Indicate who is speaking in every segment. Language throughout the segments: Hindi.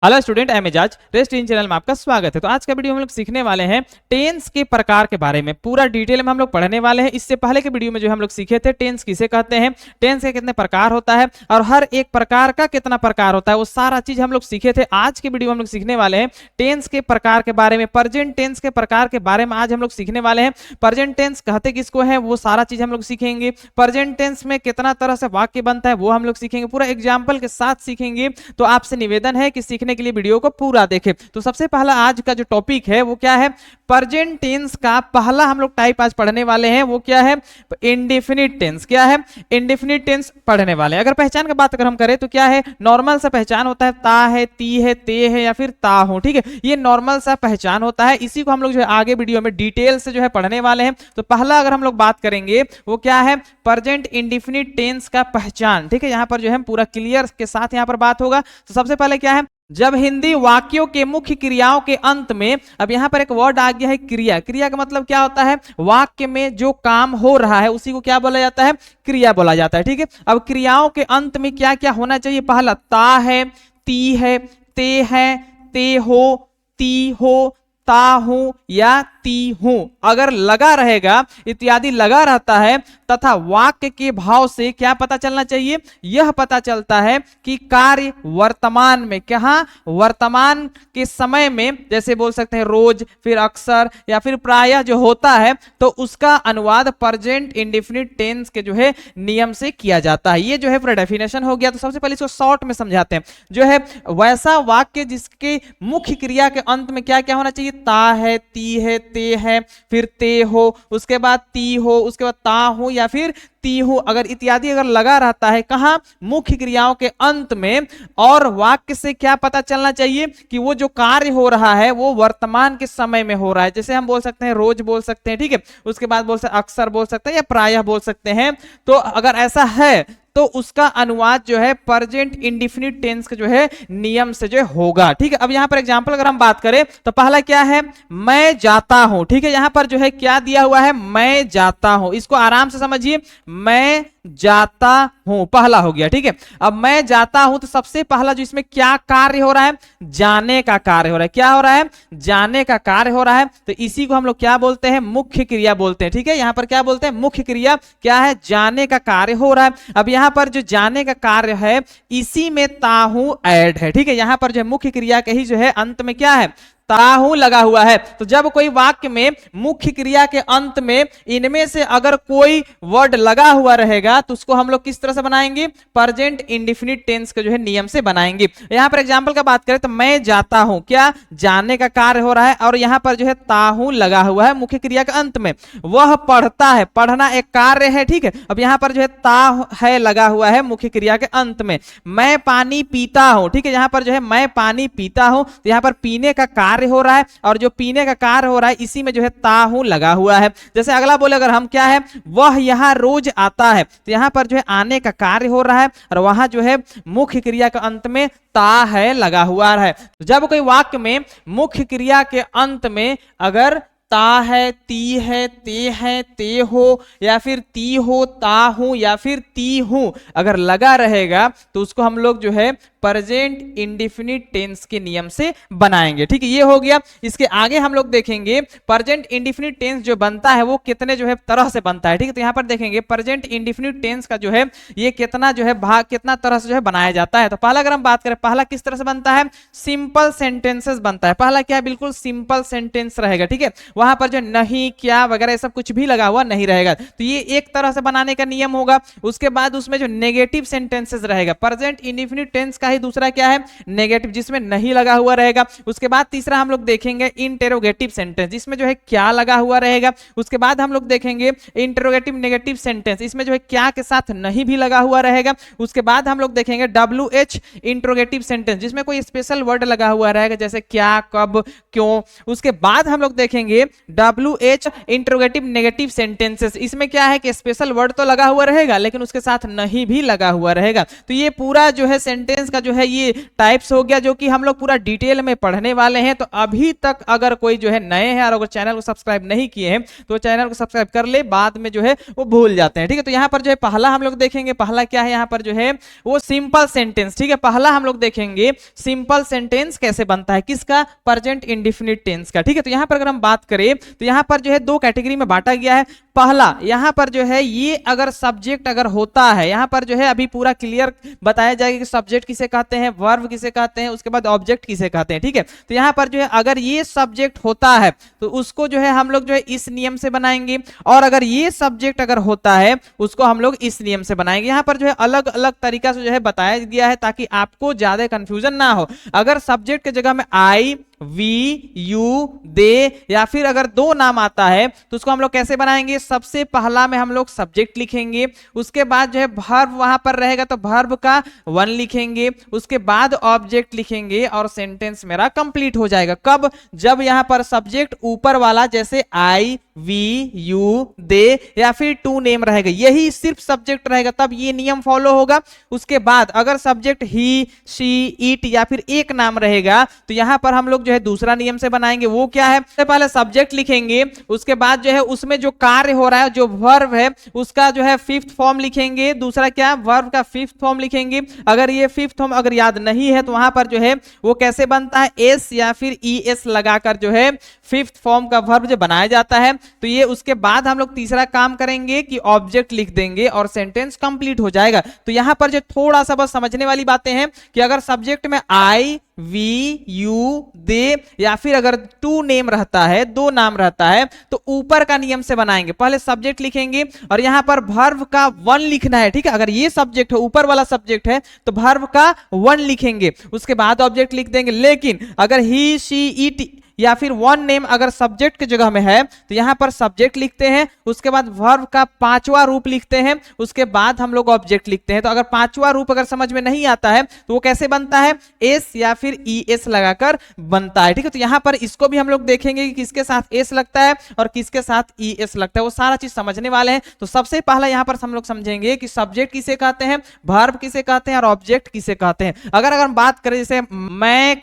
Speaker 1: Hello student, I am Aijaz. Rest in channel में आपका स्वागत है। तो आज का वीडियो हम लोग सीखने वाले हैं टेंस के प्रकार के बारे में, पूरा डिटेल में हम लोग पढ़ने वाले हैं। इससे पहले के वीडियो में जो हम लोग सीखे थे टेंस किसे कहते हैं, टेंस के कितने प्रकार होता है और हर एक प्रकार का कितना प्रकार होता है, वो सारा चीज हम लोग सीखे थे। आज के वीडियो में हम लोग सीखने वाले हैं टेंस के प्रकार के बारे में, प्रेजेंट टेंस के प्रकार के बारे में आज हम लोग सीखने वाले हैं। प्रेजेंट टेंस कहते किसको है वो सारा चीज हम लोग सीखेंगे। प्रेजेंट टेंस में कितना तरह से वाक्य बनता है वो हम लोग सीखेंगे, पूरा एग्जाम्पल के साथ सीखेंगे। तो आपसे निवेदन है कि सीखने के लिए वीडियो को पूरा देखें। तो सबसे पहला आज का जो टॉपिक है वो क्या है, प्रेजेंट टेंस का पहला हम लोग टाइप आज पढ़ने वाले हैं, वो क्या है, इंडेफिनिट टेंस। क्या है, इंडेफिनिट टेंस पढ़ने वाले हैं। अगर पहचान की बात अगर हम करें तो क्या है, नॉर्मल सा पहचान होता है, ता है, ती है, ते है या फिर ता हो। ठीक है, ये नॉर्मल सा पहचान होता है। इसी को हम लोग जो है आगे वीडियो में डिटेल से जो है पढ़ने वाले हैं। तो पहला अगर हम लोग बात करेंगे वो क्या है, प्रेजेंट इंडेफिनिट टेंस का पहचान। ठीक है, यहां पर जो है पूरा क्लियर के साथ यहां पर बात होगा। तो सबसे पहले क्या है, जब हिंदी वाक्यों के मुख्य क्रियाओं के अंत में, अब यहां पर एक वर्ड आ गया है क्रिया। क्रिया का मतलब क्या होता है, वाक्य में जो काम हो रहा है उसी को क्या बोला जाता है, क्रिया बोला जाता है। ठीक है, अब क्रियाओं के अंत में क्या क्या होना चाहिए, पहला ता है, ती है, ते है, ते हो, ती हो, ता हूं या ती हूं, अगर लगा रहेगा, इत्यादि लगा रहता है तथा वाक्य के भाव से क्या पता चलना चाहिए, यह पता चलता है कि कार्य वर्तमान में, कहां, वर्तमान के समय में, जैसे बोल सकते हैं रोज, फिर अक्सर या फिर प्रायः जो होता है, तो उसका अनुवाद प्रेजेंट इंडेफिनिट टेंस के जो है नियम से किया जाता है। ये जो है पूरा डेफिनेशन हो गया। तो सबसे पहले इसको शॉर्ट में समझाते हैं। जो है वैसा वाक्य जिसके मुख्य क्रिया के अंत में क्या क्या होना चाहिए, ता है, ती है, ते है, फिर ते हो, उसके बाद ती हो, उसके बाद ता हो या फिर ती हूं, अगर इत्यादि अगर लगा रहता है कहां, मुख्य क्रियाओं के अंत में, और वाक्य से क्या पता चलना चाहिए कि वो जो कार्य हो रहा है वो वर्तमान के समय में हो रहा है। जैसे हम बोल सकते हैं रोज बोल सकते हैं, ठीक है, उसके बाद बोल सकते हैं अक्सर बोल सकते हैं या प्रायः बोल सकते हैं। तो अगर ऐसा है तो उसका अनुवाद जो है प्रेजेंट इंडेफिनिट टेंस के जो है नियम से जो होगा। ठीक है, अब यहां पर एग्जांपल अगर हम बात करें तो पहला क्या है, मैं जाता हूं। ठीक है, यहां पर जो है क्या दिया हुआ है, मैं जाता हूं। इसको आराम से समझिए, मैं जाता हूं पहला हो गया। ठीक है, अब मैं जाता हूं तो सबसे पहला जो इसमें क्या कार्य हो रहा है, जाने का कार्य हो रहा है। क्या हो रहा है, जाने का कार्य हो रहा है। तो इसी को हम लोग क्या बोलते हैं, मुख्य क्रिया बोलते हैं। ठीक है, यहां पर क्या बोलते हैं, मुख्य क्रिया। क्या है, जाने का कार्य हो रहा है। अब यहां पर जो जाने का कार्य है इसी में ताहू ऐड है। ठीक है, यहां पर जो मुख्य क्रिया के ही जो है अंत में क्या है, ताहू लगा हुआ है। तो जब कोई वाक्य में मुख्य क्रिया के अंत में इनमें से अगर कोई वर्ड लगा हुआ रहेगा तो उसको हम लोग किस तरह से बनाएंगे, प्रेजेंट इंडेफिनिट टेंस के जो है नियम से बनाएंगे। यहां पर एग्जांपल का बात करें तो मैं जाता हूं, क्या, जाने का कार्य हो रहा है और यहां पर जो है ताहू लगा हुआ है मुख्य क्रिया के अंत में। वह पढ़ता है, पढ़ना एक कार्य है। ठीक है, अब यहां पर जो है ता है लगा हुआ है मुख्य क्रिया के अंत में। मैं पानी पीता हूं। ठीक है, यहां पर जो है मैं पानी पीता हूं, तो यहां पर पीने का कार्य हो रहा है और जो पीने का कार्य हो रहा है इसी में जो है ताहू लगा हुआ है। जैसे अगला बोले अगर हम, क्या है, वह यहां रोज आता है, तो यहां पर जो है आने का कार्य हो रहा है और वहां जो है मुख्य क्रिया के अंत में ता है लगा हुआ है। जब कोई वाक्य में मुख्य क्रिया के अंत में अगर ता है, ती है, ते है, ते हो या फिर ती हो, ता हूं या फिर ती हूं अगर लगा रहेगा तो उसको हम लोग जो है प्रेजेंट इंडेफिनिट टेंस के नियम से बनाएंगे। ठीक है, ये हो गया। इसके आगे हम लोग देखेंगे प्रेजेंट इंडेफिनिट टेंस जो बनता है वो कितने जो है तरह से बनता है। ठीक है, तो यहां पर देखेंगे प्रेजेंट इंडेफिनिट टेंस का जो है ये कितना जो है भाग, कितना तरह से जो है बनाया जाता है। तो पहला अगर हम बात करें, पहला किस तरह से बनता है, सिंपल सेंटेंसेस बनता है। पहला क्या है, बिल्कुल सिंपल सेंटेंस रहेगा। ठीक है, वहां पर जो नहीं, क्या वगैरह सब कुछ भी लगा हुआ नहीं रहेगा। तो ये एक तरह से बनाने का नियम होगा। उसके बाद उसमें जो नेगेटिव सेंटेंसेस रहेगा, प्रेजेंट इंडेफिनिट टेंस का ही दूसरा क्या है, नेगेटिव, जिसमें नहीं लगा हुआ रहेगा। उसके बाद तीसरा हम लोग देखेंगे इंटेरोगेटिव सेंटेंस, जिसमें जो है क्या लगा हुआ रहेगा। उसके बाद हम लोग देखेंगे इंटेरोगेटिव नेगेटिव सेंटेंस, इसमें जो है क्या के साथ नहीं भी लगा हुआ रहेगा। उसके बाद हम लोग देखेंगे WH इंटेरोगेटिव सेंटेंस, जिसमें कोई स्पेशल वर्ड लगा हुआ रहेगा, जैसे क्या, कब, क्यों। उसके बाद हम लोग देखेंगे WH इंटेरोगेटिव नेगेटिव सेंटेंसेस, इसमें क्या है कि स्पेशल वर्ड तो लगा हुआ रहेगा लेकिन उसके साथ नहीं भी लगा हुआ रहेगा। तो ये पूरा जो है सेंटेंस का का जो है ये टाइप्स हो गया, जो कि हम लोग पूरा डिटेल में पढ़ने वाले हैं। तो अभी तक अगर कोई जो है नए हैं और अगर चैनल को सब्सक्राइब नहीं किए हैं तो चैनल को सब्सक्राइब कर ले, बाद में जो है वो भूल जाते हैं, ठीक है। तो यहाँ पर जो है पहला हम लोग देखेंगे, पहला क्या है यहाँ पर जो है वो सिंपल सेंटेंस, ठीक है। पहला हम लोग देखेंगे सिंपल सेंटेंस कैसे बनता है, किसका, प्रेजेंट इंडेफिनिट टेंस का, ठीक है। तो यहाँ पर अगर हम बात करें तो यहाँ पर जो है दो कैटेगरी में बांटा गया है। पहला यहाँ पर जो है ये अगर सब्जेक्ट अगर होता है, यहाँ पर जो है अभी पूरा क्लियर बताया जाएगा कि सब्जेक्ट किसे कहते हैं, वर्ब किसे कहते हैं, उसके बाद ऑब्जेक्ट किसे कहते हैं, ठीक है। तो यहाँ पर जो है अगर ये सब्जेक्ट होता है तो उसको जो है हम लोग जो है इस नियम से बनाएंगे, और अगर ये सब्जेक्ट अगर होता है उसको हम लोग इस नियम से बनाएंगे। यहाँ पर जो है अलग अलग तरीका से जो है बताया गया है ताकि आपको ज्यादा कंफ्यूजन ना हो। अगर सब्जेक्ट की जगह में आई, वी, यू, दे या फिर अगर दो नाम आता है तो उसको हम लोग कैसे बनाएंगे, सबसे पहला में हम लोग सब्जेक्ट लिखेंगे, उसके बाद जो है वर्ब वहां पर रहेगा तो वर्ब का वन लिखेंगे, उसके बाद ऑब्जेक्ट लिखेंगे और सेंटेंस मेरा कंप्लीट हो जाएगा। कब, जब यहां पर सब्जेक्ट ऊपर वाला जैसे आई, वी, यू, दे या फिर टू नेम रहेगा, यही सिर्फ सब्जेक्ट रहेगा तब ये नियम फॉलो होगा। उसके बाद अगर सब्जेक्ट ही, शी, इट या फिर एक नाम रहेगा तो यहां पर हम लोग जो है दूसरा नियम से बनाएंगे। वो क्या है, सबसे पहले सब्जेक्ट लिखेंगे, उसके बाद जो है उसमें जो कार्य हो रहा है, जो वर्ब है उसका जो है फिफ्थ फॉर्म लिखेंगे, दूसरा क्या, वर्ब का फिफ्थ फॉर्म लिखेंगे। अगर ये फिफ्थ फॉर्म अगर याद नहीं है तो वहां पर जो है वो कैसे बनता है, एस या फिर ई एस लगाकर जो है फिफ्थ फॉर्म का वर्ब जो बनाया जाता है। तो ये उसके बाद हम लोग तीसरा काम करेंगे कि ऑब्जेक्ट लिख देंगे और सेंटेंस कंप्लीट हो जाएगा। तो यहां पर जो थोड़ा सा बस समझने वाली बातें हैं कि अगर सब्जेक्ट में आई, वी, यू, दे या फिर अगर टू नेम रहता है, दो नाम रहता है, तो ऊपर का नियम से बनाएंगे। पहले सब्जेक्ट लिखेंगे और यहां पर वर्ब का वन लिखना है, ठीक है। अगर ये सब्जेक्ट है, ऊपर वाला सब्जेक्ट है तो वर्ब का वन लिखेंगे, उसके बाद ऑब्जेक्ट लिख देंगे। लेकिन अगर ही, शी, इट या फिर वन नेम अगर सब्जेक्ट की जगह में है तो यहां पर सब्जेक्ट लिखते हैं, उसके बाद वर्ब का पांचवा रूप लिखते हैं, उसके बाद हम लोग ऑब्जेक्ट लिखते हैं। तो अगर पांचवा रूप अगर समझ में नहीं आता है तो वो कैसे बनता है, एस या फिर ई एस लगाकर बनता है, ठीक है। तो यहां पर इसको भी हम लोग देखेंगे कि किसके साथ एस लगता है और किसके साथ ई एस लगता है, वो सारा चीज समझने वाले हैं। तो सबसे पहला यहां पर हम लोग समझेंगे कि सब्जेक्ट किसे कहते हैं, वर्ब किसे कहते हैं और ऑब्जेक्ट किसे कहते हैं। अगर हम बात करें जैसे मैं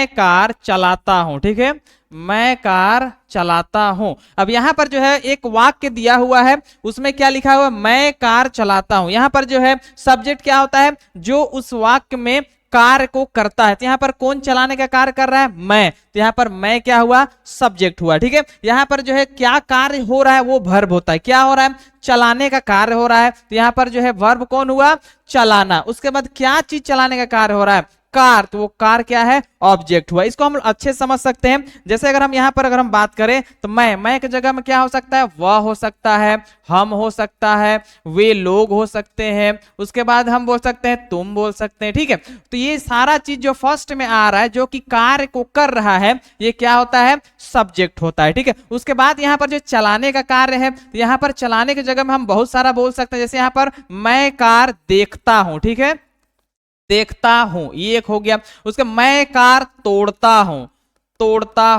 Speaker 1: कार चलाता हूं, ठीक है, मैं कार चलाता हूं। अब यहां पर जो है एक वाक्य दिया हुआ है, उसमें क्या लिखा हुआ है, मैं कार चलाता हूं। यहां पर जो है सब्जेक्ट क्या होता है, जो उस वाक्य में कार्य को करता है। तो यहां पर कौन चलाने का कार्य कर रहा है, मैं। तो यहां पर मैं क्या हुआ, सब्जेक्ट हुआ, ठीक है। यहां पर जो है क्या कार्य हो रहा है, वो वर्ब होता है। क्या हो रहा है, चलाने का कार्य हो रहा है। तो यहां पर जो है वर्ब कौन हुआ, चलाना। उसके बाद क्या चीज चलाने का कार्य हो रहा है, कार। तो वो कार क्या है, ऑब्जेक्ट हुआ। इसको हम अच्छे समझ सकते हैं। जैसे अगर हम यहां पर अगर हम बात करें तो मैं की जगह में क्या हो सकता है, वह हो सकता है, हम हो सकता है, वे लोग हो सकते हैं, उसके बाद हम बोल सकते हैं, तुम बोल सकते हैं, ठीक है। तो ये सारा चीज जो फर्स्ट में आ रहा है, जो कि कार्य को कर रहा है, ये क्या होता है, सब्जेक्ट होता है, ठीक है। उसके बाद यहां पर जो चलाने का कार्य है, तो यहां पर चलाने की जगह में हम बहुत सारा बोल सकते हैं। जैसे यहां पर मैं कार देखता हूं, ठीक है, देखता हूं, ये एक हो गया। उसके मैं कार तोड़ता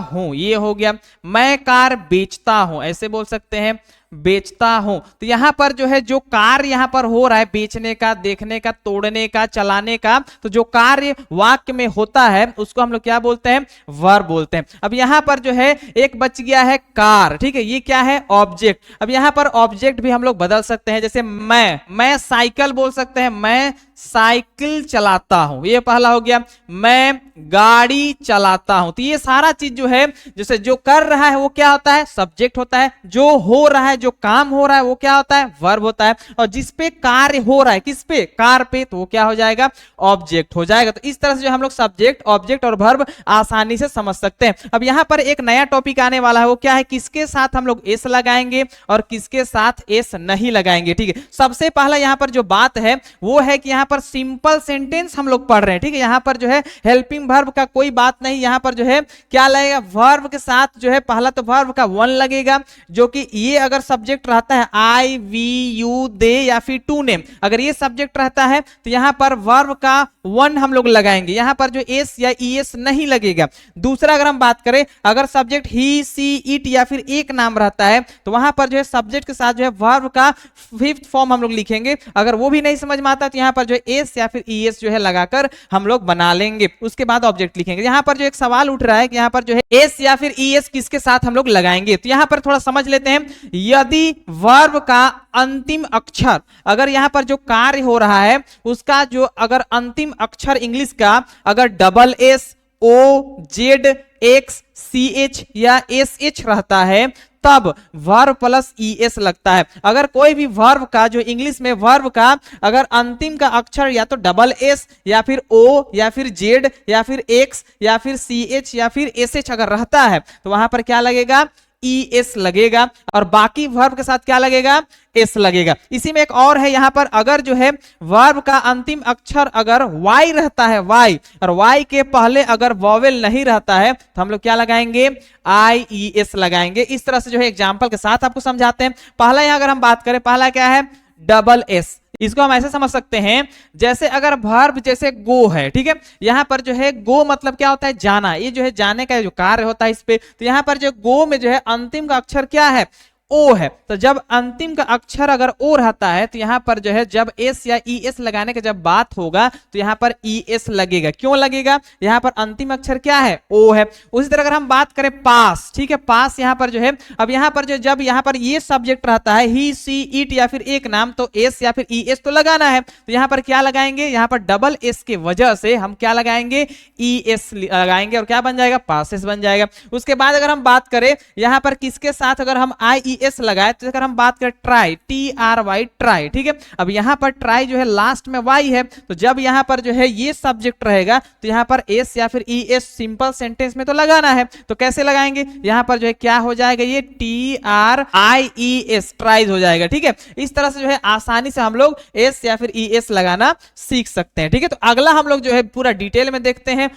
Speaker 1: हूं, ये हो गया। मैं कार बेचता हूं, ऐसे बोल सकते हैं, बेचता हूं। तो यहां पर जो है जो कार्य यहां पर हो रहा है, बेचने का, देखने का, तोड़ने का, चलाने का, तो जो कार्य वाक्य में होता है उसको हम लोग क्या बोलते हैं, वर्ब बोलते हैं। अब यहां पर जो है एक बच गया है कार, ठीक है, ये क्या है, ऑब्जेक्ट। अब यहां पर ऑब्जेक्ट भी हम लोग बदल सकते हैं। जैसे मैं साइकिल बोल सकते हैं, मैं साइकिल चलाता हूं, ये पहला हो गया। मैं गाड़ी चलाता हूं। तो ये सारा चीज जो है, जैसे जो कर रहा है वो क्या होता है, सब्जेक्ट होता है। जो हो रहा है, जो काम हो रहा है वो क्या होता है, वर्ब होता है। और जिस पे कार्य हो रहा है, किस पे, कार पे, तो वो क्या हो जाएगा, ऑब्जेक्ट हो जाएगा। तो इस तरह से जो हम लोग सब्जेक्ट, ऑब्जेक्ट और वर्ब आसानी से समझ सकते हैं। अब यहां पर एक नया टॉपिक आने वाला है, वो क्या है, किसके साथ हम लोग एस लगाएंगे और किसके साथ एस नहीं लगाएंगे, ठीक है। सबसे पहला यहां पर जो बात है वो है कि यहां पर सिंपल सेंटेंस हम लोग पढ़ रहे हैं, ठीक है। यहां पर जो है हेल्पिंग वर्ब का कोई बात नहीं, यहां पर जो है क्या लगेगा, वर्ब के साथ जो है पहला तो वर्ब का वन लगेगा, जो कि ये अगर सब्जेक्ट रहता है आई, वी, यू, दे या फिर टू नेम, अगर ये सब्जेक्ट रहता है तो यहां पर वर्ब का वन हम लोग लगाएंगे, यहां पर जो एस या ईएस नहीं लगेगा। दूसरा अगर हम बात करें, अगर सब्जेक्ट ही, सी, इट या फिर एक नाम रहता है तो वहां पर जो है सब्जेक्ट के साथ जो है वर्ब का फिफ्थ फॉर्म हम लोग लिखेंगे। अगर वो भी नहीं समझ में आता तो यहां पर जो एस या फिर ईएस जो है लगाकर हम लोग बना लेंगे, उसके बाद ऑब्जेक्ट लिखेंगे। यहां पर जो एक सवाल उठ रहा है कि यहां पर जो है एस या फिर ईएस किसके साथ हम लोग लगाएंगे, तो यहां पर थोड़ा समझ लेते हैं। यदि वर्ब का अंतिम अक्षर, अगर यहां पर जो कार्य हो रहा है उसका जो अगर अंतिम अक्षर इंग्लिश का अगर डबल एस, ओ, जेड, एक्स, सी एच या एस एच रहता है तब वर्ब प्लस ईएस लगता है। अगर कोई भी वर्ब का जो इंग्लिश में वर्ब का अगर अंतिम का अक्षर या तो डबल एस या फिर ओ या फिर जेड या फिर एक्स या फिर सी एच या फिर एस एच अगर रहता है तो वहां पर क्या लगेगा, ई एस लगेगा, और बाकी वर्ब के साथ क्या लगेगा, एस लगेगा। इसी में एक और है, यहां पर अगर जो है वर्ब का अंतिम अक्षर अगर वाई रहता है, वाई, और वाई के पहले अगर वॉवेल नहीं रहता है तो हम लोग क्या लगाएंगे, आई ई एस लगाएंगे। इस तरह से जो है एग्जाम्पल के साथ आपको समझाते हैं। पहला यहां अगर हम बात करें, पहला क्या है, डबल एस। इसको हम ऐसे समझ सकते हैं जैसे अगर वर्ब जैसे गो है, ठीक है, यहां पर जो है गो मतलब क्या होता है, जाना, ये जो है जाने का जो कार्य होता है इस पे, तो यहां पर जो गो में जो है अंतिम का अक्षर क्या है, ओ है। तो जब अंतिम का अक्षर अगर ओ रहता है तो यहां पर जो है जब एस या ई एस लगाने की जब बात होगा तो यहां पर ई एस लगेगा। क्यों लगेगा, यहां पर अंतिम अक्षर क्या है, ओ है। उसी तरह अगर हम बात करें पास, ठीक है, पास यहां पर जो है, अब यहां पर जो जब यहां पर ये सब्जेक्ट रहता है ही, सी, इट या फिर एक नाम, तो एस या फिर ई एस तो लगाना है, तो यहां पर क्या लगाएंगे, यहां पर डबल एस के वजह से हम क्या लगाएंगे, ई एस लगाएंगे, और क्या बन जाएगा, पासेस बन जाएगा। उसके बाद अगर हम बात करें यहां पर किसके साथ अगर हम आई एस लगाए, तो अगर हम बात करें try, T R Y, try, ठीक है, अब यहां पर ट्राई जो है लास्ट में वाई है, तो जब यहां पर जो है ये सब्जेक्ट रहेगा तो यहां पर एस या फिर ई एस सिंपल सेंटेंस में तो लगाना है। तो कैसे लगाएंगे, यहां पर जो है क्या हो जाएगा, ये टी आर आई ई एस, ट्राइज हो जाएगा, ठीक है। इस तरह से जो है आसानी से हम लोग एस या फिर ई एस लगाना सीख सकते हैं, ठीक है। तो अगला हम लोग जो है पूरा डिटेल में देखते हैं,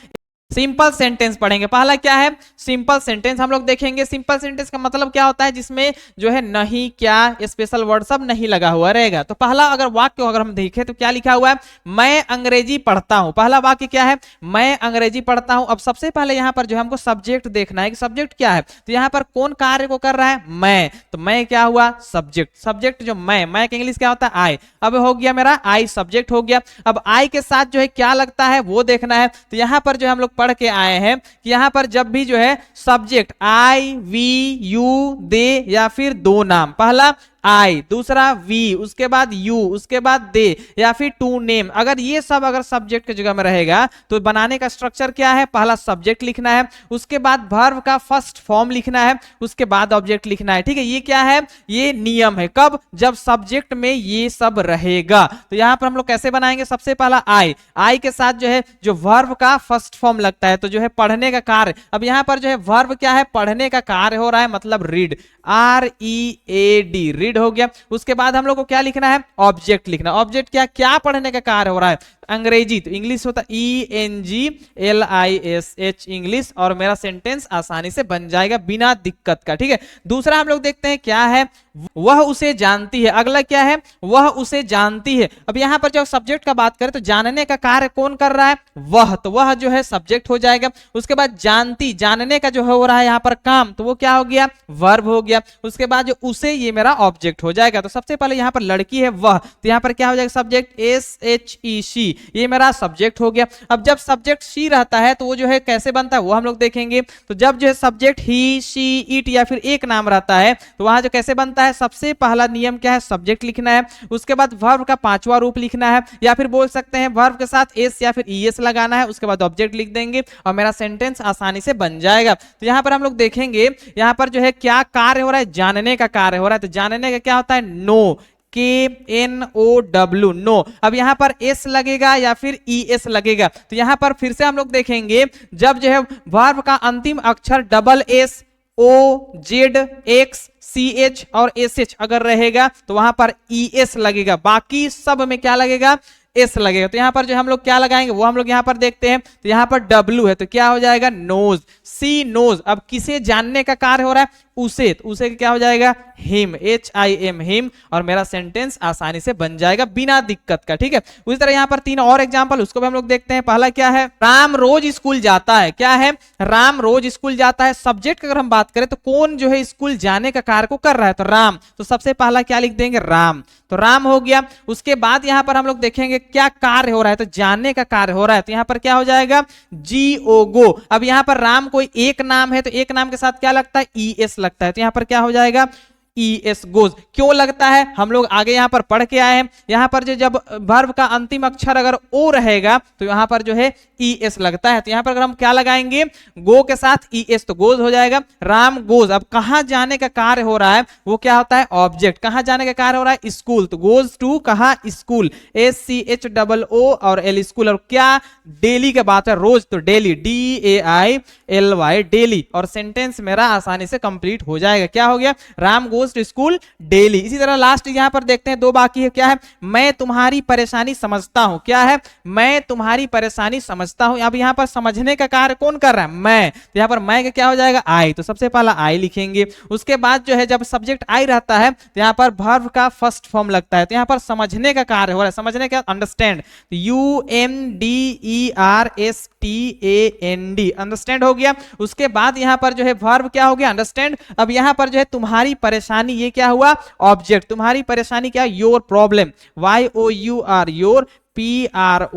Speaker 1: सिंपल सेंटेंस पढ़ेंगे। पहला क्या है, सिंपल सेंटेंस हम लोग देखेंगे। सिंपल सेंटेंस का मतलब क्या होता है, जिसमें जो है नहीं, क्या, स्पेशल वर्ड सब नहीं लगा हुआ रहेगा। तो पहला अगर वाक्य अगर हम देखें तो क्या लिखा हुआ है, मैं अंग्रेजी पढ़ता हूं। पहला वाक्य क्या है, मैं अंग्रेजी पढ़ता हूं। अब सबसे पहले यहां पर जो हमको सब्जेक्ट देखना है कि सब्जेक्ट क्या है, तो यहां पर कौन कार्य को कर रहा है, मैं, तो मैं क्या हुआ, सब्जेक्ट। सब्जेक्ट जो मैं के इंग्लिश क्या होता है, आई। अब हो गया मेरा आई सब्जेक्ट हो गया। अब आई के साथ जो है क्या लगता है वो देखना है। तो यहां पर जो हम लोग पढ़ के आए हैं कि यहां पर जब भी जो है सब्जेक्ट आई, वी, यू, दे या फिर दो नाम, पहला आई, दूसरा वी, उसके बाद यू, उसके बाद दे या फिर टू नेम, अगर ये सब अगर सब्जेक्ट की जगह में रहेगा तो बनाने का स्ट्रक्चर क्या है, पहला सब्जेक्ट लिखना है, उसके बाद वर्ब का फर्स्ट फॉर्म लिखना है, उसके बाद ऑब्जेक्ट लिखना है, ठीक है। ये क्या है, ये नियम है, कब, जब सब्जेक्ट में ये सब रहेगा। तो यहां पर हम लोग कैसे बनाएंगे, सबसे पहला आई, आई के साथ जो है जो वर्ब का फर्स्ट फॉर्म लगता है, तो जो है पढ़ने का कार्य। अब यहां पर जो है वर्ब क्या है, पढ़ने का कार्य हो रहा है, मतलब read, R E A D, read हो गया। उसके बाद हम लोग को क्या लिखना है, ऑब्जेक्ट लिखना। ऑब्जेक्ट क्या, क्या पढ़ने का कार्य हो रहा है, अंग्रेजी, तो इंग्लिश होता है ENGLISH, इंग्लिश, और मेरा सेंटेंस आसानी से बन जाएगा बिना दिक्कत का, ठीक है। दूसरा हम लोग देखते हैं क्या है, वह उसे जानती है। अगला क्या है, वह उसे जानती है। अब यहां पर जब सब्जेक्ट का बात करें तो जानने का कार्य कौन कर रहा है, वह, तो वह जो है सब्जेक्ट हो जाएगा। उसके बाद जानती, जानने का जो हो रहा है यहां पर काम, तो वो क्या हो गया, वर्ब हो गया। उसके बाद जो उसे, ये मेरा ऑब्जेक्ट हो जाएगा। तो सबसे पहले यहां पर लड़की है वह, तो यहां पर क्या हो जाएगा, सब्जेक्ट SHE, शी, ये मेरा सब्जेक्ट हो गया। अब जब सब्जेक्ट शी रहता है तो वो जो है कैसे बनता है वो हम लोग देखेंगे। तो जब जो है सब्जेक्ट ही, शी, इट या फिर एक नाम रहता है तो वहां जो कैसे बनता है, सबसे पहला नियम क्या है, सब्जेक्ट लिखना है, उसके बाद वर्ब का पांचवा रूप लिखना है, या फिर बोल सकते हैं वर्ब के साथ एस या फिर ईएस लगाना है, उसके बाद ऑब्जेक्ट लिख देंगे और मेरा सेंटेंस आसानी से बन जाएगा। तो यहां पर हम लोग देखेंगे यहां पर जो है क्या कार्य हो रहा है, जानने का कार्य हो रहा है। तो जानने का क्या होता है, नो, KNOW, नो। अब यहां पर एस लगेगा या फिर ES लगेगा। तो यहां पर फिर से हम लोग देखेंगे जब जो है वर्ब का अंतिम अक्षर double S, O, Z, X, CH और SH अगर रहेगा तो वहां पर ES लगेगा, बाकी सब में क्या लगेगा, एस लगेगा। तो यहां पर जो हम लोग क्या लगाएंगे वो हम लोग यहां पर देखते हैं। तो यहां पर W है तो क्या हो जाएगा, नोज, सी नोज। अब किसे जानने का कार्य हो रहा है, उसे, तो उसे क्या हो जाएगा हिम, HIM हिम, और मेरा सेंटेंस आसानी से बन जाएगा बिना दिक्कत का। ठीक है, उसी तरह यहाँ पर 3 और एग्जांपल, उसको भी हम लोग देखते हैं। पहला क्या है, राम रोज स्कूल जाता है। क्या है, राम रोज स्कूल जाता है। सब्जेक्ट की अगर हम बात करें तो कौन जो है स्कूल जाने का कार्य को कर रहा है, तो राम, तो सबसे पहला क्या लिख देंगे, राम, तो राम हो गया। उसके बाद यहां पर हम लोग देखेंगे क्या कार्य हो रहा है, तो जाने का कार्य हो रहा है, तो यहां पर क्या हो जाएगा, GO गो। अब यहां पर राम कोई एक नाम है, तो एक नाम के साथ क्या लगता है, ES लगता है, तो यहां पर क्या हो जाएगा, ES गोज। क्यों लगता है, हम लोग आगे यहां पर पढ़ के आए हैं, यहां पर जो जब वर्ब का अंतिम अक्षर अगर ओ रहेगा तो यहां पर जो है ES लगता है, तो यहां पर अगर हम क्या लगाएंगे, गो के साथ ES, तो गोज हो जाएगा, राम गोज। अब कहां जाने का कार्य हो रहा है, वो क्या होता है, ऑब्जेक्ट। कहां जाने का कार्य हो रहा है, स्कूल, तो गोज टू कहां, स्कूल, SCHOO और L स्कूल। और क्या, डेली का बात है, रोज, तो डेली, DAILY डेली, और सेंटेंस मेरा आसानी से कंप्लीट हो जाएगा। क्या हो गया, Ram goes to school daily. इसी तरह लास्ट यहां पर देखते हैं, 2 बाकी है। क्या है, मैं तुम्हारी परेशानी समझता हूं। क्या है, मैं तुम्हारी परेशानी समझता हूं। अब यहां पर समझने का कार्य कौन कर रहा है, मैं, तो यहां पर मैं का क्या हो जाएगा, आई, तो सबसे पहला आई लिखेंगे। उसके बाद जो है जब सब्जेक्ट आई रहता है तो यहां पर वर्ब का फर्स्ट फॉर्म लगता है, तो यहां पर समझने का कार्य हो रहा है, समझने का अंडरस्टैंड, UNDERSTAND, अंडरस्टैंड हो गया। उसके बाद यहां पर जो है वर्ब क्या हो गया, अंडरस्टैंड। अब यहां पर जो है तुम्हारी परेशानी, ये क्या हुआ, ऑब्जेक्ट, तुम्हारी परेशानी क्या, your problem, YOUR your, PROBLEM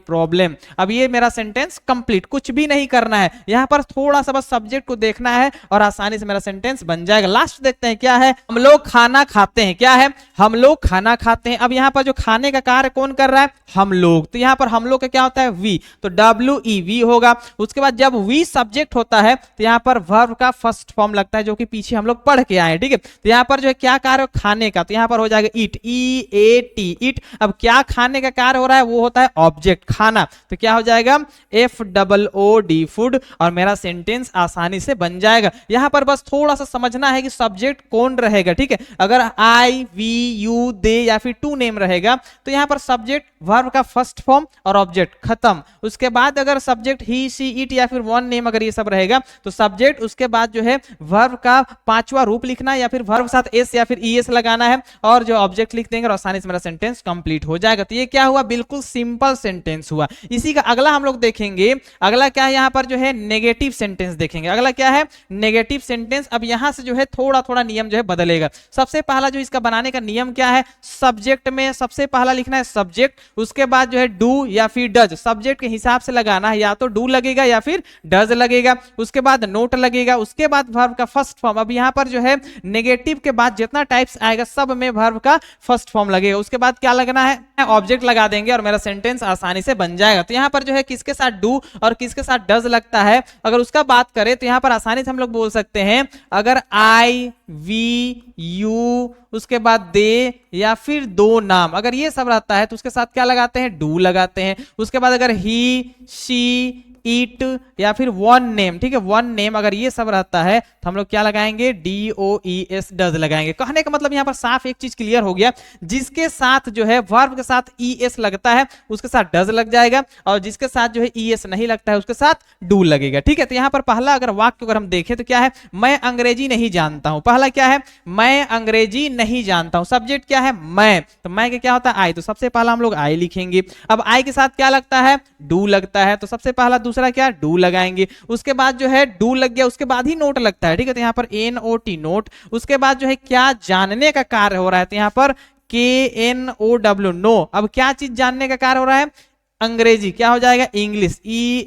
Speaker 1: problem. अब ये मेरा सेंटेंस कंप्लीट, कुछ भी नहीं करना है, यहां पर थोड़ा सा बस सब्जेक्ट को देखना है और आसानी से मेरा सेंटेंस बन जाएगा। लास्ट देखते हैं क्या है, हम लोग खाना खाते हैं। क्या है, हम लोग खाना खाते हैं। अब यहां पर जो खाने का कार्य कौन कर रहा है, हम लोग, तो यहां पर हम लोग का क्या होता है, वी, तो WEV होगा। उसके बाद जब वी सब्जेक्ट होता है तो यहां पर वर्ब का फर्स्ट फॉर्म लगता है, जो कि पीछे हम लोग पढ़ के आए हैं। ठीक है, तो यहां पर जो है क्या कार्य, खाने का, तो यहां पर हो जाएगा ईट, EAT ईट। अब क्या खाने का कार्य हो रहा है, वो होता है ऑब्जेक्ट, खाना, तो क्या हो जाएगा, FOOD फूड, और मेरा सेंटेंस आसानी से बन जाएगा। यहां पर बस थोड़ा सा समझना है कि सब्जेक्ट कौन रहेगा। ठीक है, अगर I, we, you, they या फिर टू नेम रहेगा तो यहां पर सब्जेक्ट, वर्ब का फर्स्ट फॉर्म और ऑब्जेक्ट, खत्म। उसके बाद अगर सब्जेक्ट ही, शी, इट या फिर वन नेम अगर ये सब रहेगा तो सब्जेक्ट, उसके बाद जो है वर्ब का 5वां रूप लिखना है, या फिर वर्ब के साथ S या फिर ES लगाना है, और जो ऑब्जेक्ट लिख देंगे और आसानी से मेरा सेंटेंस कंप्लीट हो जाएगा। तो ये क्या हुआ, बिल्कुल सिंपल सेंटेंस हुआ। इसी का अगला हम लोग देखेंगे, अगला क्या है, यहां पर जो है नेगेटिव सेंटेंस देखेंगे। अगला क्या है, नेगेटिव सेंटेंस। अब यहां से जो है थोड़ा थोड़ा नियम जो है बदलेगा। सबसे पहला जो इसका बनाने का नियम क्या है, सब्जेक्ट में सबसे पहला लिखना है सब्जेक्ट, उसके बाद जो है डू या फिर डज, सब्जेक्ट के हिसाब से लगाना है, या तो डू लगेगा या फिर डज लगेगा। उसके बाद नोट लगेगा, उसके बाद वर्ब का फर्स्ट फॉर्म। अब यहां पर जो है नेगेटिव के बाद जितना टाइप्स आएगा सब में वर्ब का फर्स्ट फॉर्म लगेगा। उसके बाद क्या लगना है, ऑब्जेक्ट लगा देंगे और मेरा सेंटेंस आसानी से बन जाएगा। तो यहां पर जो है किसके साथ डू और किसके साथ डज लगता है, अगर उसका बात करें तो यहां पर आसानी से हम लोग बोल सकते हैं, अगर I, we, you, उसके बाद दे या फिर दो नाम, अगर ये सब रहता है तो उसके साथ क्या लगाते हैं, डू लगाते हैं। उसके बाद अगर ही, शी, ईट या फिर वन नेम, ठीक है, वन नेम अगर ये सब रहता है तो हम लोग क्या लगाएंगे, DOES डज लगाएंगे। कहने का मतलब यहां पर साफ एक चीज क्लियर हो गया, जिसके साथ जो है वर्ब के साथ ES लगता है उसके साथ डज लग जाएगा, और जिसके साथ जो है ES नहीं लगता है उसके साथ डू लगेगा। ठीक है, तो यहां पर पहला अगर वाक्य अगर हम देखें तो क्या है, मैं अंग्रेजी नहीं जानता हूं। पहला क्या है, मैं अंग्रेजी नहीं जानता हूं। सब्जेक्ट क्या है, मैं, तो मैं के क्या होता है, आई, तो सबसे पहला हम लोग आई लिखेंगे। अब आई के साथ क्या लगता है, डू लगता है, तो सबसे पहला दूसरा क्या, डू लगाएंगे। उसके बाद जो है डू लग गया, उसके बाद ही नोट लगता है। ठीक है, तो यहां पर NOT नोट। उसके बाद जो है क्या जानने का कार्य हो रहा है, तो यहां पर KNOW नो। अब क्या चीज जानने का कार्य हो रहा है, अंग्रेजी, क्या हो जाएगा, इंग्लिश,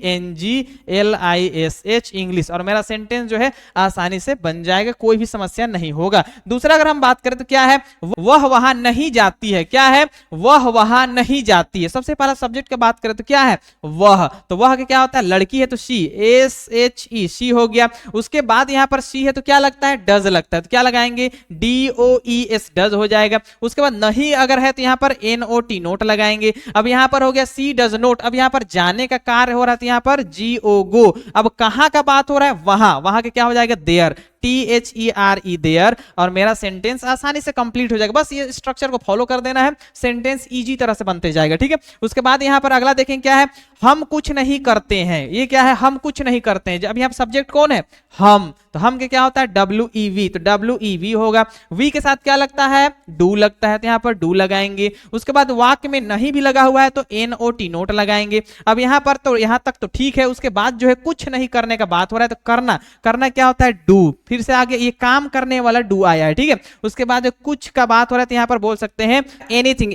Speaker 1: ENGLISH इंग्लिश, और मेरा सेंटेंस जो है आसानी से बन जाएगा, कोई भी समस्या नहीं होगा। दूसरा अगर हम बात करें तो क्या है, वह वहां नहीं जाती है। क्या है, वह वहां नहीं जाती है। सबसे पहला सब्जेक्ट की बात करें तो क्या है, वह, तो वह के क्या होता है, लड़की है तो शी, SHE शी हो गया। उसके बाद यहां पर शी है तो क्या लगता है, डज लगता है, तो क्या लगाएंगे, DOES डज हो जाएगा। उसके बाद नहीं अगर है तो यहां पर NOT नोट लगाएंगे। अब यहां पर हो गया सी डज नोट। अब यहां पर जाने का कार्य हो रहा है तो यहां पर GO गो। अब कहां का बात हो रहा है, वहां, वहां के क्या हो जाएगा, देयर। THERE देयर, और मेरा सेंटेंस आसानी से कंप्लीट हो जाएगा। बस ये स्ट्रक्चर को फॉलो कर देना है, सेंटेंस इजी तरह से बनते जाएगा, ठीक है। उसके बाद यहाँ पर अगला देखें क्या है, हम कुछ नहीं करते हैं। ये क्या है, हम कुछ नहीं करते हैं। अब यहाँ सब्जेक्ट कौन है, हम, तो हम के क्या होता है WEV, तो WEV होगा। वी के साथ क्या लगता है, डू लगता है, तो यहाँ पर डू लगाएंगे। उसके बाद वाक्य में नहीं भी लगा हुआ है तो NOT नोट लगाएंगे। अब यहाँ पर तो यहाँ तक तो ठीक है। उसके बाद जो है कुछ नहीं करने का बात हो रहा है, तो करना, करना क्या होता है डू, फिर से आगे ये काम करने वाला डू आया है, ठीक है। उसके बाद जो कुछ का बात हो रहा है तो यहाँ पर बोल सकते हैं एनीथिंग,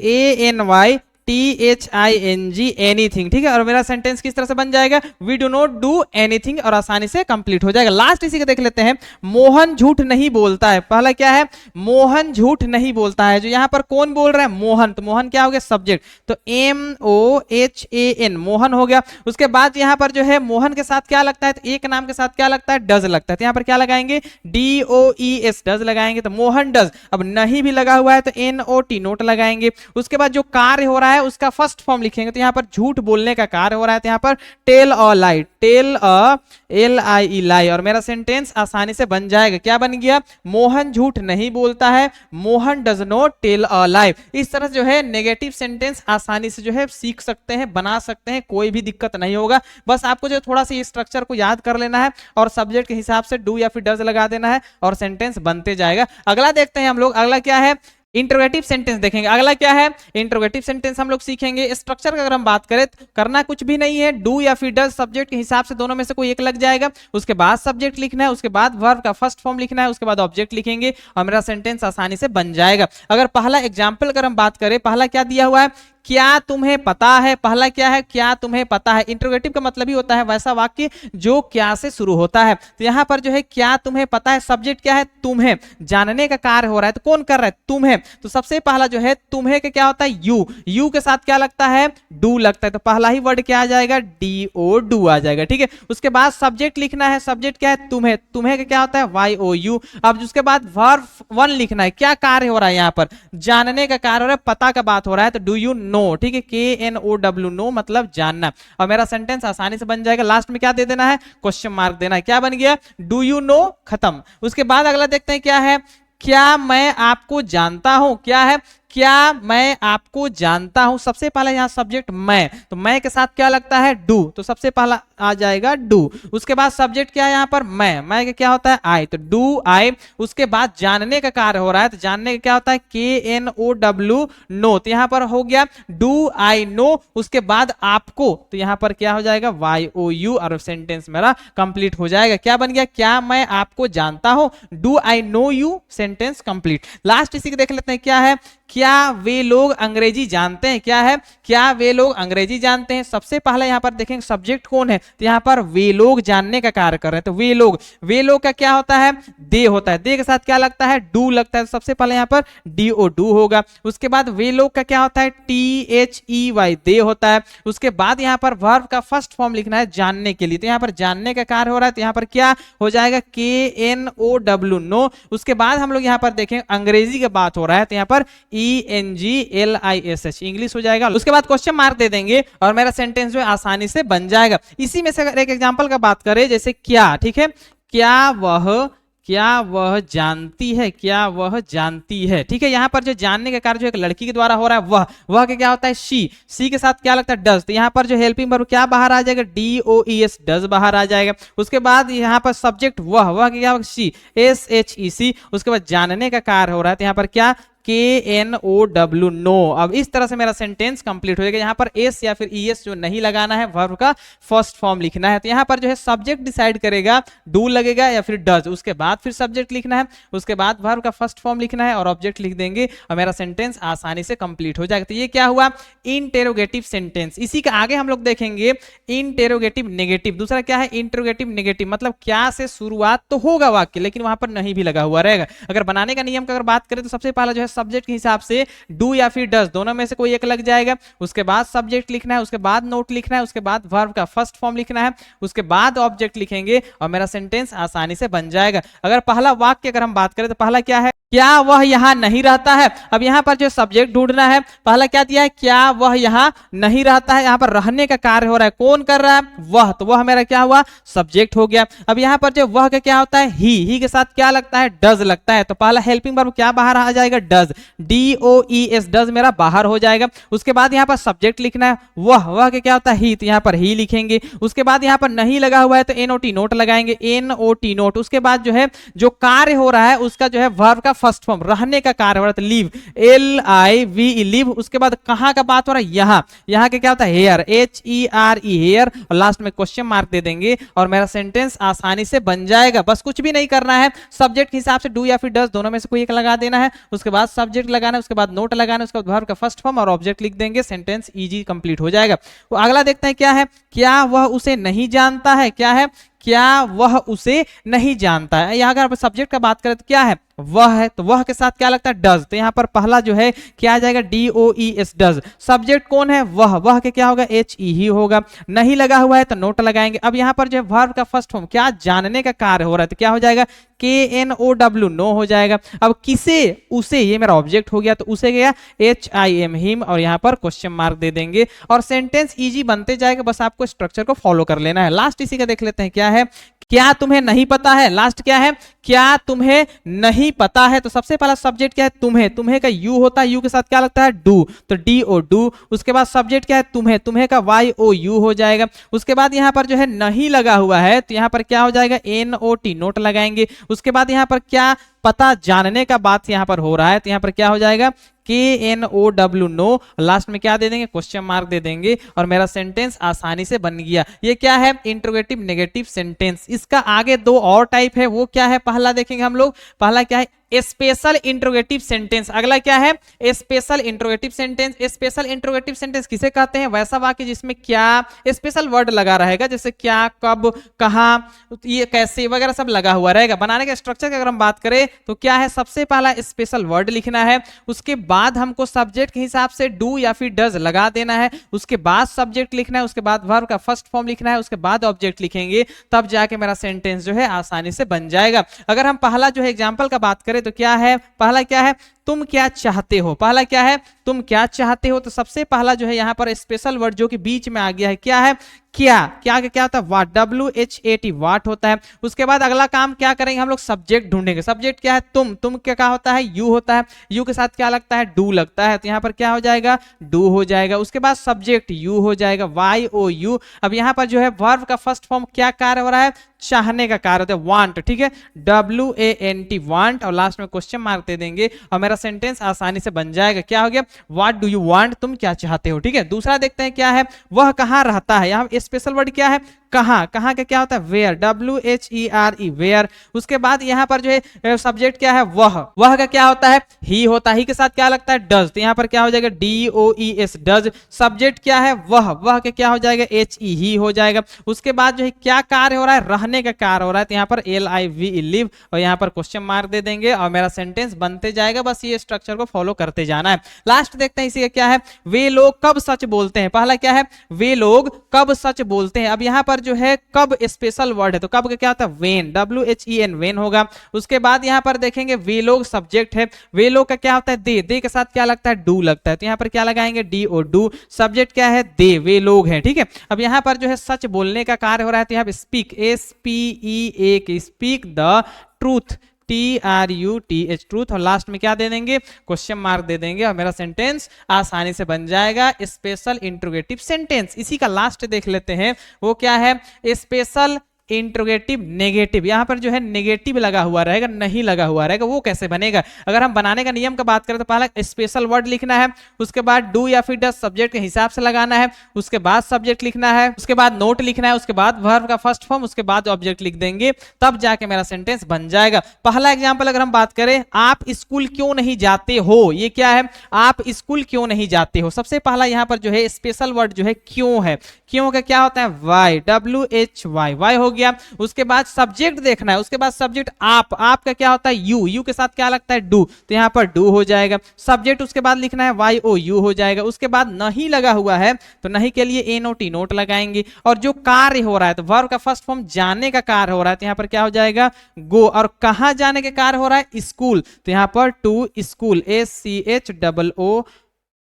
Speaker 1: ANYTHING, एनीथिंग, ठीक है। और मेरा सेंटेंस किस तरह से बन जाएगा, we do not do anything, और आसानी से कंप्लीट हो जाएगा। लास्ट इसी को देख लेते हैं, मोहन झूठ नहीं बोलता है। पहला क्या है, मोहन झूठ नहीं बोलता है। जो यहाँ पर कौन बोल रहा है, मोहन, तो मोहन क्या हो गया, सब्जेक्ट, तो MOHAN, मोहन हो गया। उसके बाद यहाँ पर जो है मोहन के साथ क्या लगता है, तो एक नाम के साथ क्या लगता है, डज लगता है, तो यहाँ पर क्या लगाएंगे, DOES, डज लगाएंगे, तो मोहन डज। अब नहीं भी लगा हुआ है तो NOT नोट लगाएंगे। उसके बाद जो कार्य हो रहा है उसका फर्स्ट फॉर्म लिखेंगे, तो यहाँ पर झूठ बोलने का कार्य हो रहा है, तो यहाँ पर tell a lie, tell a LIE lie, और मेरा सेंटेंस आसानी से बन जाएगा। क्या बन गया, मोहन झूठ नहीं बोलता है, Mohan does not tell a lie. इस तरह जो है नेगेटिव सेंटेंस आसानी से जो है सीख सकते हैं, बना सकते हैं, कोई भी दिक्कत नहीं होगा। बस आपको जो थोड़ा सा ये स्ट्रक्चर को याद कर लेना है और सब्जेक्ट के हिसाब से डू या फिर डज लगा देना है और सेंटेंस बनते जाएगा। अगला देखते हैं हम लोग, अगला क्या है, इंट्रोगेटिव सेंटेंस देखेंगे। अगला क्या है, इंट्रोगेटिव सेंटेंस हम लोग सीखेंगे। स्ट्रक्चर का अगर हम बात करें तो करना कुछ भी नहीं है, डू या फिर डज सब्जेक्ट के हिसाब से दोनों में से कोई एक लग जाएगा। उसके बाद सब्जेक्ट लिखना है, उसके बाद वर्ब का फर्स्ट फॉर्म लिखना है, उसके बाद ऑब्जेक्ट लिखेंगे और मेरा सेंटेंस आसानी से बन जाएगा। अगर पहला एग्जाम्पल अगर हम बात करें, पहला क्या दिया हुआ है, क्या तुम्हें पता है। पहला क्या है, क्या तुम्हें पता है। इंट्रोगेटिव का मतलब ही होता है वैसा वाक्य जो क्या से शुरू होता है। तो यहां पर जो है क्या तुम्हें पता है, सब्जेक्ट क्या है, तुम्हें, जानने का कार्य हो रहा है, तो कौन कर रहा है, तुम्हें। तो सबसे पहला जो है तुम्हें का क्या होता है, यू, यू के साथ क्या लगता है, डू लगता है, तो पहला ही वर्ड क्या आ जाएगा, DO, डू आ जाएगा, ठीक है। उसके बाद सब्जेक्ट लिखना है, सब्जेक्ट क्या है, तुम्हें, तुम्हें का क्या होता है, YOU। अब उसके बाद वर्ब 1 लिखना है, क्या कार्य हो रहा है, यहाँ पर जानने का कार्य हो रहा है, पता का बात हो रहा है, तो डू यू नो, ठीक है, KNOW, नो मतलब जानना। और मेरा सेंटेंस आसानी से बन जाएगा। लास्ट में क्या दे देना है, क्वेश्चन मार्क देना है। क्या बन गया, डू यू नो, खत्म। उसके बाद अगला देखते हैं क्या है, क्या मैं आपको जानता हूं। क्या है, क्या मैं आपको जानता हूं। सबसे पहले यहां सब्जेक्ट मैं, तो मैं के साथ क्या लगता है, डू, तो सबसे पहला आ जाएगा डू। उसके बाद सब्जेक्ट क्या है यहाँ पर, मैं के क्या होता है, आई, तो डू आई। उसके बाद जानने का कार्य हो रहा है, तो जानने का क्या होता है, KNOW, नो, तो यहाँ पर हो गया डू आई नो। उसके बाद आपको, तो यहाँ पर क्या हो जाएगा, YOU, और सेंटेंस मेरा कंप्लीट हो जाएगा। क्या बन गया, क्या मैं आपको जानता हूं, do I know you, sentence complete. Last इसी को देख लेते हैं, क्या है, क्या वे लोग अंग्रेजी जानते हैं। क्या है, क्या वे लोग अंग्रेजी जानते हैं। सबसे पहले यहां पर देखेंगे सब्जेक्ट कौन है, तो यहां पर वे लोग जानने का कार्य कर रहे हैं, तो वे लोग, वे लोग का क्या होता है, दे होता है, दे के साथ क्या लगता है, डू लगता है, तो सबसे पहले यहां पर DO, डू होगा। उसके बाद वे लोग का क्या होता है, THEY, दे होता है। उसके बाद यहां पर वर्ब का फर्स्ट फॉर्म लिखना है जानने के लिए, तो यहां पर जानने का कार्य हो रहा है, तो यहां पर क्या हो जाएगा, KNOW, नो। उसके बाद हम लोग यहां पर देखें अंग्रेजी की बात हो रहा है, तो यहां पर ENGLISH, इंग्लिश हो जाएगा। उसके बाद क्वेश्चन मार्क दे देंगे और मेरा सेंटेंस जो है आसानी से बन जाएगा। इसी में से अगर एक एग्जांपल का बात करें, जैसे क्या, ठीक है, क्या वह जानती है, क्या वह जानती है, ठीक है। यहां पर जो जानने का कार्य जो एक लड़की के द्वारा हो रहा है, वह के क्या होता है, शी के साथ क्या लगता है, डज, तो यहां पर जो हेल्पिंग वर्ब क्या बाहर आ जाएगा, DOES, डज बाहर आ जाएगा। उसके बाद यहां पर सब्जेक्ट वह के क्या होगा, शी, SHEC। उसके बाद जानने का कार्य हो रहा है, तो यहां पर क्या, KNOW, नो। अब इस तरह से मेरा सेंटेंस कंप्लीट हो जाएगा। यहाँ पर एस या फिर ES जो नहीं लगाना है, वर्ब का फर्स्ट फॉर्म लिखना है, तो यहाँ पर जो है सब्जेक्ट डिसाइड करेगा, डू लगेगा या फिर डज। उसके बाद फिर सब्जेक्ट लिखना है, उसके बाद वर्ब का फर्स्ट फॉर्म लिखना है और ऑब्जेक्ट लिख देंगे और मेरा सेंटेंस आसानी से कंप्लीट हो जाएगा। तो ये क्या हुआ, इंटेरोगेटिव सेंटेंस। इसी का आगे हम लोग देखेंगे इंटेरोगेटिव नेगेटिव। दूसरा क्या है, इंटेरोगेटिव नेगेटिव, मतलब क्या से शुरुआत तो होगा वाक्य, लेकिन वहां पर नहीं भी लगा हुआ रहेगा। अगर बनाने का नियम का अगर बात करें तो सबसे पहला जो है सब्जेक्ट के हिसाब से डू या फिर डज, दोनों में से कोई एक लग जाएगा। उसके बाद सब्जेक्ट लिखना है, उसके बाद नोट लिखना है, उसके बाद वर्ब का फर्स्ट फॉर्म लिखना है, उसके बाद ऑब्जेक्ट लिखेंगे और मेरा सेंटेंस आसानी से बन जाएगा। अगर पहला वाक्य अगर हम बात करें तो पहला क्या है, क्या वह यहाँ नहीं रहता है। अब यहाँ पर जो सब्जेक्ट ढूंढना है, पहला क्या दिया है, क्या वह यहाँ नहीं रहता है। यहाँ पर रहने का कार्य हो रहा है, कौन कर रहा है, वह, तो वह मेरा क्या हुआ, सब्जेक्ट हो गया। अब यहाँ पर जो वह का क्या होता है, ही के साथ क्या लगता है, डज लगता है। तो पहला हेल्पिंग वर्ब क्या बाहर आ जाएगा, डज, DOES, डज मेरा बाहर हो जाएगा। उसके बाद यहाँ पर सब्जेक्ट लिखना है, वह के क्या होता है, ही, तो यहाँ पर ही लिखेंगे। उसके बाद यहाँ पर नहीं लगा हुआ है तो NOT, नोट लगाएंगे, NOT, नोट। उसके बाद जो है जो कार्य हो रहा है उसका जो है वर्ब का फर्स्ट फॉर्म, रहने का कार्य हो रहा है, लिव, LIVE, लिव। उसके बाद कहां का बात हो रहा है, यहाँ के क्या होता है, हेयर, HERE, हेयर, और लास्ट में क्वेश्चन मार्क दे देंगे और मेरा सेंटेंस आसानी से बन जाएगा। बस कुछ भी नहीं करना है, सब्जेक्ट के हिसाब से डू या फिर डज दोनों में से कोई एक लगा देना है। उसके बाद सब्जेक्ट लगाना है, उसके बाद नोट लगाना है, उसके बाद वर्ब का फर्स्ट फॉर्म और ऑब्जेक्ट लिख देंगे, सेंटेंस इजी कंप्लीट हो जाएगा। तो अगला देखते हैं क्या है, क्या वह उसे नहीं जानता है, क्या है, क्या वह उसे नहीं जानता है। यहां अगर सब्जेक्ट का बात करें तो क्या है, वह है, तो वह के साथ क्या लगता है, डज, तो यहां पर पहला जो है क्या आ जाएगा, DOES, डज। सब्जेक्ट कौन है, वह के क्या होगा, HE ही होगा। नहीं लगा हुआ है तो नोट लगाएंगे। अब यहां पर जो है वर्ब का फर्स्ट फॉर्म क्या जानने का कार्य हो रहा है तो क्या हो जाएगा, KNOW, नो हो जाएगा। अब किसे, उसे, ये मेरा ऑब्जेक्ट हो गया, तो उसे गया HIM, हिम, और यहां पर क्वेश्चन मार्क दे देंगे और सेंटेंस इजी बनते जाएगा। बस आपको स्ट्रक्चर को फॉलो कर लेना है। लास्ट इसी का देख लेते हैं, क्या है, क्या तुम्हें नहीं पता है। लास्ट क्या है, क्या तुम्हें नहीं पता है। तो सबसे पहला सब्जेक्ट क्या है, तुम्हें, तुम्हें का यू होता है, यू के साथ क्या लगता है, डू, तो DO, डू। उसके बाद सब्जेक्ट क्या है, तुम्हें, तुम्हें का YOU हो जाएगा। उसके बाद यहां पर जो है नहीं लगा हुआ है तो यहां पर क्या हो जाएगा, NOT, नोट लगाएंगे। उसके बाद यहां पर क्या, पता, जानने का बात यहां पर हो रहा है तो यहां पर क्या हो जाएगा, KNOW, नो। लास्ट में क्या दे देंगे, क्वेश्चन मार्क दे देंगे और मेरा सेंटेंस आसानी से बन गया। ये क्या है, इंट्रोगेटिव नेगेटिव सेंटेंस। इसका आगे दो और टाइप है, वो क्या है, पहला देखेंगे हम लोग, पहला क्या है, स्पेशल इंट्रोगेटिव सेंटेंस। अगला क्या है, special interrogative sentence. Special interrogative sentence किसे कहते हैं, वैसा वाक्य जिसमें क्या स्पेशल वर्ड लगा रहेगा, जैसे क्या, कब, कहां, ये कैसे वगैरह सब लगा हुआ रहेगा। बनाने के स्ट्रक्चर की अगर हम बात करें तो क्या है, सबसे पहला स्पेशल वर्ड लिखना है, उसके बाद हमको सब्जेक्ट के हिसाब से डू या फिर डज लगा देना है, उसके बाद सब्जेक्ट लिखना है, उसके बाद वर्ब का फर्स्ट फॉर्म लिखना है, उसके बाद ऑब्जेक्ट लिखेंगे, तब जाके मेरा सेंटेंस जो है आसानी से बन जाएगा। अगर हम पहला जो है एग्जाम्पल का बात करें तो क्या है, पहला क्या है, तुम क्या चाहते हो। पहला क्या है, तुम क्या चाहते हो। तो सबसे पहला जो है यहाँ पर स्पेशल वर्ड जो कि बीच में आ गया है, क्या है, क्या, क्या होता है, वाट, WHAT, वाट होता है। उसके बाद अगला काम क्या करेंगे हम लोग, सब्जेक्ट ढूंढेंगे। सब्जेक्ट क्या है, तुम क्या होता है, यू होता है, यू के साथ क्या लगता है, डू लगता है, तो यहाँ पर क्या हो जाएगा, डू हो जाएगा। उसके बाद सब्जेक्ट यू हो जाएगा, YOU। अब यहाँ पर जो है वर्ब का फर्स्ट फॉर्म क्या कार्य हो रहा है, चाहने का कार्य होता है, वांट, ठीक है, WANT, वांट, और लास्ट में क्वेश्चन मार्क दे देंगे और मेरा सेंटेंस आसानी से बन जाएगा। क्या हो गया, व्हाट डू यू वांट, तुम क्या चाहते हो, ठीक है। दूसरा देखते हैं क्या है, वह कहाँ रहता है। यहाँ स्पेशल वर्ड क्या है, कहाँ, कहाँ का क्या होता है, वेयर, WHERE, वेयर। उसके बाद यहाँ पर जो है सब्जेक्ट क्या है, वह का क्या होता है, ही होता है, ही के साथ क्या लगता है, डज, तो यहाँ पर क्या हो जाएगा, DOES, डज। सब्जेक्ट क्या है, वह के क्या हो जाएगा, HE, ही हो जाएगा। उसके बाद जो है क्या कार्य हो रहा है, रहने का कार्य हो रहा है, तो यहाँ पर LIVE, लिव, और यहाँ पर क्वेश्चन मार्क दे देंगे और मेरा सेंटेंस बनते जाएगा। बस ये स्ट्रक्चर को फॉलो करते जाना है। लास्ट देखते हैं इसी का क्या है, वे लोग कब सच बोलते हैं। पहला क्या है, वे लोग कब सच बोलते हैं। अब यहाँ पर जो है कब स्पेशल वर्ड है तो कब का क्या होता है, वेन, WHEN, वेन होगा। उसके बाद यहाँ पर देखेंगे वे लोग सब्जेक्ट है, वे लोग का क्या होता है, दे के साथ क्या लगता है, डू लगता है, तो यहाँ पर क्या लगाएंगे, DO, डू। सब्जेक्ट क्या है, दे, वे लोग हैं, ठीक है। अब यहाँ पर जो है सच बोलने का कार्य हो रहा है तो यहाँ पर speak, SPEAK, speak the truth, TRUTH, truth, और लास्ट में क्या दे देंगे, क्वेश्चन मार्क दे देंगे और मेरा सेंटेंस आसानी से बन जाएगा। Special interrogative sentence. इसी का लास्ट देख लेते हैं, वो क्या है, स्पेशल इंट्रोगेटिव नेगेटिव। यहां पर जो है नेगेटिव लगा हुआ रहेगा, नहीं लगा हुआ रहेगा, वो कैसे बनेगा। अगर हम बनाने का नियम का बात करें तो पहला स्पेशल वर्ड लिखना है, उसके बाद डू या फिर डज सब्जेक्ट के हिसाब से लगाना है, उसके बाद सब्जेक्ट लिखना है, उसके बाद नोट लिखना है, उसके बाद वर्ब का फर्स्ट फॉर्म, उसके बाद ऑब्जेक्ट लिख देंगे, तब जाके मेरा सेंटेंस बन जाएगा। पहला एग्जाम्पल अगर हम बात करें, आप स्कूल क्यों नहीं जाते हो। ये क्या है, आप स्कूल क्यों नहीं जाते हो। सबसे पहला यहाँ पर जो है स्पेशल वर्ड जो है क्यों है, क्यों का क्या होता है, वाई, WHY, वाई हो गया। उसके बाद सब्जेक्ट देखना है, उसके बाद सब्जेक्ट आप का क्या होता है यू के साथ क्या लगता है डू, तो यहाँ पर डू हो जाएगा। सब्जेक्ट उसके बाद लिखना है वाई ओ यू हो जाएगा। उसके बाद नहीं लगा हुआ है तो नहीं के लिए ए नोट नोट लगाएंगे। और जो कार्य हो रहा है तो वर्ब का फर्स्ट फॉर्म जाने का कार्य हो रहा है तो यहाँ पर क्या हो जाएगा गो। और कहां जाने के कार्य हो रहा है स्कूल, तो यहाँ पर टू स्कूल, SCHOO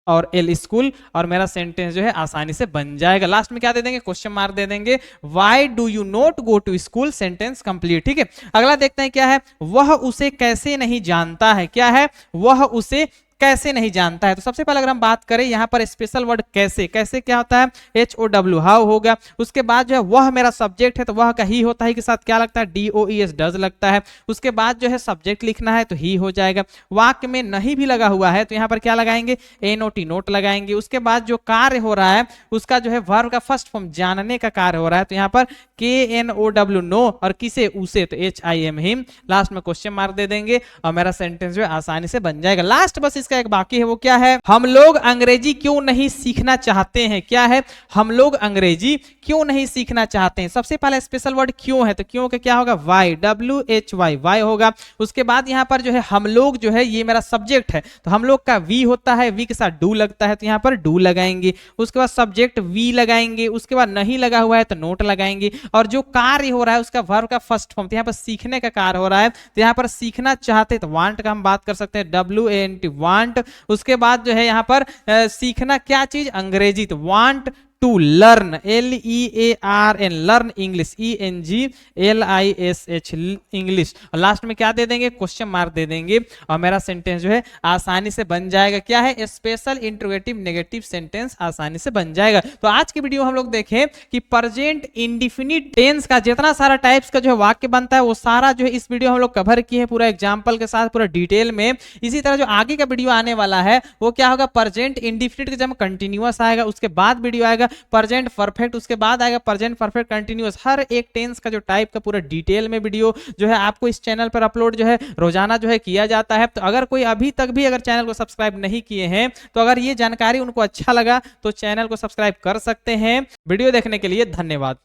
Speaker 1: और एल स्कूल। और मेरा सेंटेंस जो है आसानी से बन जाएगा। लास्ट में क्या दे देंगे क्वेश्चन मार्क दे देंगे, why do you not go to school, sentence complete. ठीक है, अगला देखते हैं क्या है, वह उसे कैसे नहीं जानता है। क्या है, वह उसे कैसे नहीं जानता है। तो सबसे पहले अगर हम बात करें यहाँ पर स्पेशल वर्ड कैसे, कैसे क्या होता है HOW हाउ होगा। उसके बाद जो है वह मेरा सब्जेक्ट है तो वह का ही होता है के साथ क्या लगता है DOES डज लगता है। उसके बाद जो है सब्जेक्ट लिखना है तो ही हो जाएगा। वाक्य में नहीं भी लगा हुआ है तो यहाँ पर क्या लगाएंगे NOT नोट लगाएंगे। उसके बाद जो कार्य हो रहा है उसका जो है वर्ब का फर्स्ट फॉर्म जानने का कार्य हो रहा है तो यहाँ पर KNOW नो, और किसे उसे तो HIM हिम। लास्ट में क्वेश्चन मार्क दे देंगे और मेरा सेंटेंस जो है आसानी से बन जाएगा। लास्ट बस इसका एक बाकी है, वो क्या है, हम लोग अंग्रेजी क्यों नहीं सीखना चाहते हैं। क्या है, हम लोग अंग्रेजी क्यों नहीं सीखना चाहते हैं। सबसे पहले स्पेशल वर्ड क्यों है तो क्यों का क्या होगा वाई, WHY वाई होगा। उसके बाद यहाँ पर जो है हम लोग जो है ये मेरा सब्जेक्ट है तो हम लोग का वी होता है, वी के साथ डू लगता है तो यहाँ पर डू लगाएंगे। उसके बाद सब्जेक्ट वी लगाएंगे। उसके बाद नहीं लगा हुआ है तो नोट लगाएंगे। और जो कार्य हो रहा है उसका वर्ब का फर्स्ट फॉर्म, तो यहाँ पर सीखने का कार्य हो रहा है तो यहाँ पर सीखना चाहते तो वांट का हम बात कर सकते हैं WANT वांट। उसके बाद जो है यहाँ पर सीखना क्या चीज अंग्रेजी तो want to learn, LEARN learn English, ENGLISH English. और लास्ट में क्या दे देंगे क्वेश्चन मार्क दे देंगे और मेरा सेंटेंस जो है आसानी से बन जाएगा। क्या है स्पेशल इंटरोगेटिव नेगेटिव सेंटेंस आसानी से बन जाएगा। तो आज की वीडियो हम लोग देखें कि प्रेजेंट इंडिफिनिट टेंस का जितना सारा टाइप्स का जो है वाक्य बनता है वो सारा जो है इस वीडियो हम लोग कवर किए हैं पूरा एग्जाम्पल के साथ पूरा डिटेल में। इसी तरह जो आगे का वीडियो आने वाला है वो क्या होगा प्रेजेंट इंडिफिनिट का जब कंटिन्यूअस आएगा उसके बाद वीडियो आएगा प्रेजेंट परफेक्ट, उसके बाद आएगा प्रेजेंट परफेक्ट कंटिन्यूअस। हर एक टेंस का जो टाइप का पूरा डिटेल में वीडियो जो है आपको इस चैनल पर अपलोड जो है रोजाना जो है किया जाता है। तो अगर कोई अभी तक भी अगर चैनल को सब्सक्राइब नहीं किए हैं तो अगर ये जानकारी उनको अच्छा लगा तो चैनल को सब्सक्राइब कर सकते हैं। वीडियो देखने के लिए धन्यवाद।